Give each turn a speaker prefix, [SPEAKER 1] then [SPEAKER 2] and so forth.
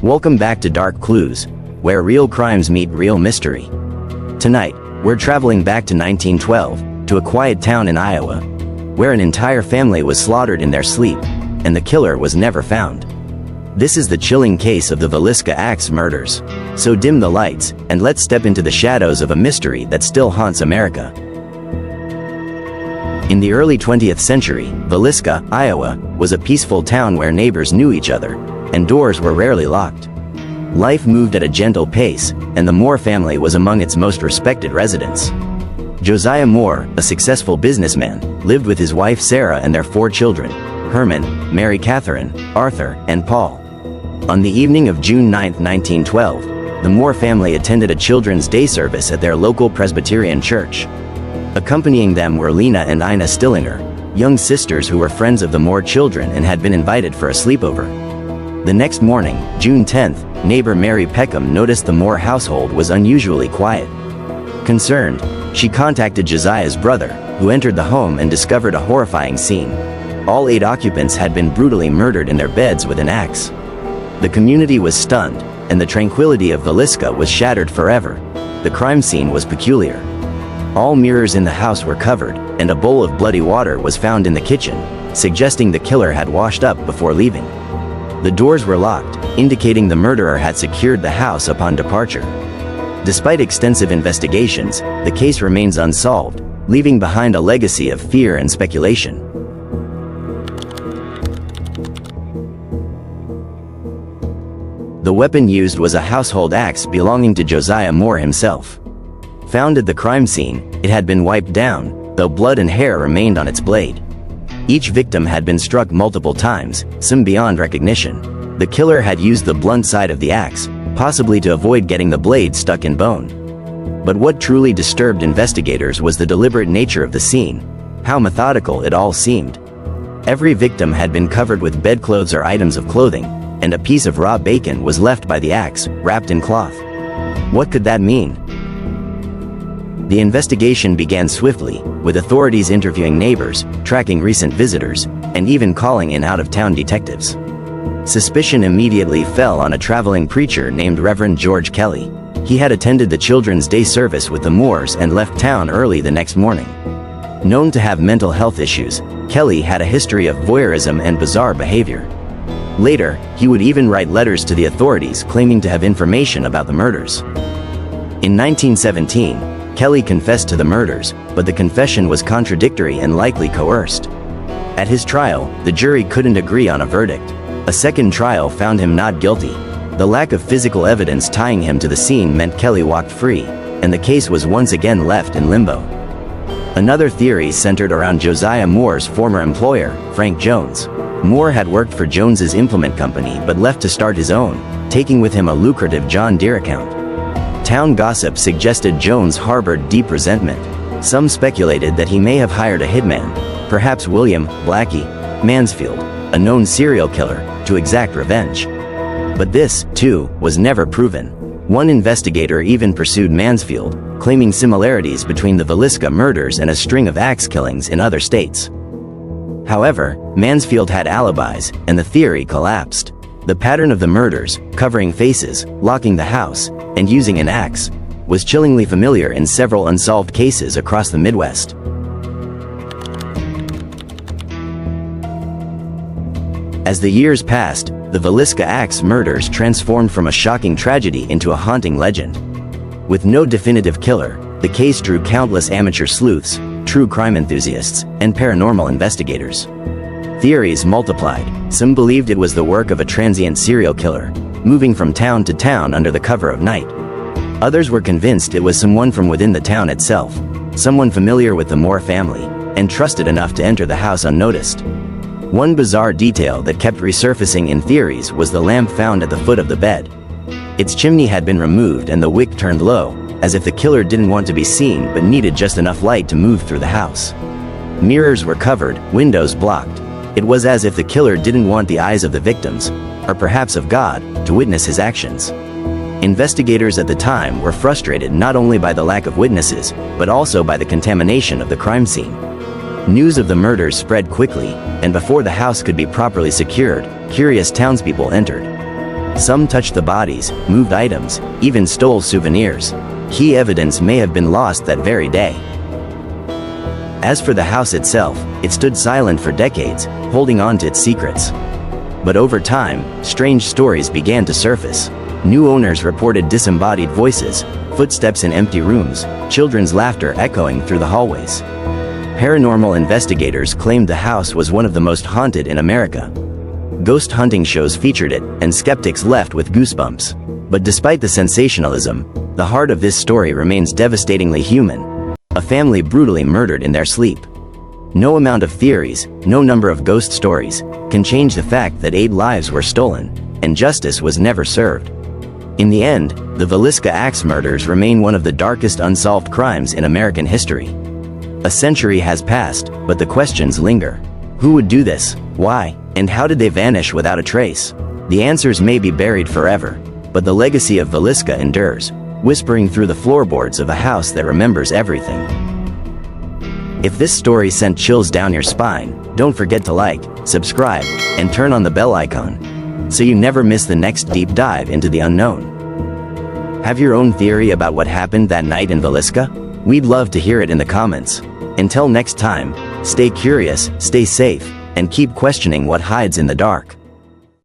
[SPEAKER 1] Welcome back to DarkClues, where real crimes meet real mystery. Tonight, we're traveling back to 1912, to a quiet town in Iowa, where an entire family was slaughtered in their sleep, and the killer was never found. This is the chilling case of the Villisca Axe murders. So dim the lights, and let's step into the shadows of a mystery that still haunts America. In the early 20th century, Villisca, Iowa, was a peaceful town where neighbors knew each other, and doors were rarely locked. Life moved at a gentle pace, and the Moore family was among its most respected residents. Josiah Moore, a successful businessman, lived with his wife Sarah and their 4 children, Herman, Mary Catherine, Arthur, and Paul. On the evening of June 9, 1912, the Moore family attended a Children's Day service at their local Presbyterian church. Accompanying them were Lena and Ina Stillinger, young sisters who were friends of the Moore children and had been invited for a sleepover. The next morning, June 10th, neighbor Mary Peckham noticed the Moore household was unusually quiet. Concerned, she contacted Josiah's brother, who entered the home and discovered a horrifying scene. All 8 occupants had been brutally murdered in their beds with an axe. The community was stunned, and the tranquility of Villisca was shattered forever. The crime scene was peculiar. All mirrors in the house were covered, and a bowl of bloody water was found in the kitchen, suggesting the killer had washed up before leaving. The doors were locked, indicating the murderer had secured the house upon departure. Despite extensive investigations, the case remains unsolved, leaving behind a legacy of fear and speculation. The weapon used was a household axe belonging to Josiah Moore himself. Found at the crime scene, it had been wiped down, though blood and hair remained on its blade. Each victim had been struck multiple times, some beyond recognition. The killer had used the blunt side of the axe, possibly to avoid getting the blade stuck in bone. But what truly disturbed investigators was the deliberate nature of the scene, how methodical it all seemed. Every victim had been covered with bedclothes or items of clothing, and a piece of raw bacon was left by the axe, wrapped in cloth. What could that mean? The investigation began swiftly, with authorities interviewing neighbors, tracking recent visitors, and even calling in out-of-town detectives. Suspicion immediately fell on a traveling preacher named Reverend George Kelly. He had attended the Children's Day service with the Moores and left town early the next morning. Known to have mental health issues, Kelly had a history of voyeurism and bizarre behavior. Later, he would even write letters to the authorities claiming to have information about the murders. In 1917, Kelly confessed to the murders, but the confession was contradictory and likely coerced. At his trial, the jury couldn't agree on a verdict. A second trial found him not guilty. The lack of physical evidence tying him to the scene meant Kelly walked free, and the case was once again left in limbo. Another theory centered around Josiah Moore's former employer, Frank Jones. Moore had worked for Jones's implement company but left to start his own, taking with him a lucrative John Deere account. Town gossip suggested Jones harbored deep resentment. Some speculated that he may have hired a hitman, perhaps William Blackie Mansfield, a known serial killer, to exact revenge. But this, too, was never proven. One investigator even pursued Mansfield, claiming similarities between the Villisca murders and a string of axe killings in other states. However, Mansfield had alibis, and the theory collapsed. The pattern of the murders, covering faces, locking the house, and using an axe, was chillingly familiar in several unsolved cases across the Midwest. As the years passed, the Villisca Axe murders transformed from a shocking tragedy into a haunting legend. With no definitive killer, the case drew countless amateur sleuths, true crime enthusiasts, and paranormal investigators. Theories multiplied. Some believed it was the work of a transient serial killer, moving from town to town under the cover of night. Others were convinced it was someone from within the town itself, someone familiar with the Moore family, and trusted enough to enter the house unnoticed. One bizarre detail that kept resurfacing in theories was the lamp found at the foot of the bed. Its chimney had been removed and the wick turned low, as if the killer didn't want to be seen but needed just enough light to move through the house. Mirrors were covered, windows blocked. It was as if the killer didn't want the eyes of the victims, or perhaps of God, to witness his actions. Investigators at the time were frustrated not only by the lack of witnesses, but also by the contamination of the crime scene. News of the murders spread quickly, and before the house could be properly secured, curious townspeople entered. Some touched the bodies, moved items, even stole souvenirs. Key evidence may have been lost that very day. As for the house itself, it stood silent for decades, holding on to its secrets. But over time, strange stories began to surface. New owners reported disembodied voices, footsteps in empty rooms, children's laughter echoing through the hallways. Paranormal investigators claimed the house was one of the most haunted in America. Ghost hunting shows featured it, and skeptics left with goosebumps. But despite the sensationalism, the heart of this story remains devastatingly human. A family brutally murdered in their sleep. No amount of theories, no number of ghost stories, can change the fact that 8 lives were stolen, and justice was never served. In the end, the Villisca axe murders remain one of the darkest unsolved crimes in American history. A century has passed, but the questions linger. Who would do this? Why? And how did they vanish without a trace? The answers may be buried forever, but the legacy of Villisca endures, whispering through the floorboards of a house that remembers everything. If this story sent chills down your spine, don't forget to like, subscribe, and turn on the bell icon, so you never miss the next deep dive into the unknown. Have your own theory about what happened that night in Villisca? We'd love to hear it in the comments. Until next time, stay curious, stay safe, and keep questioning what hides in the dark.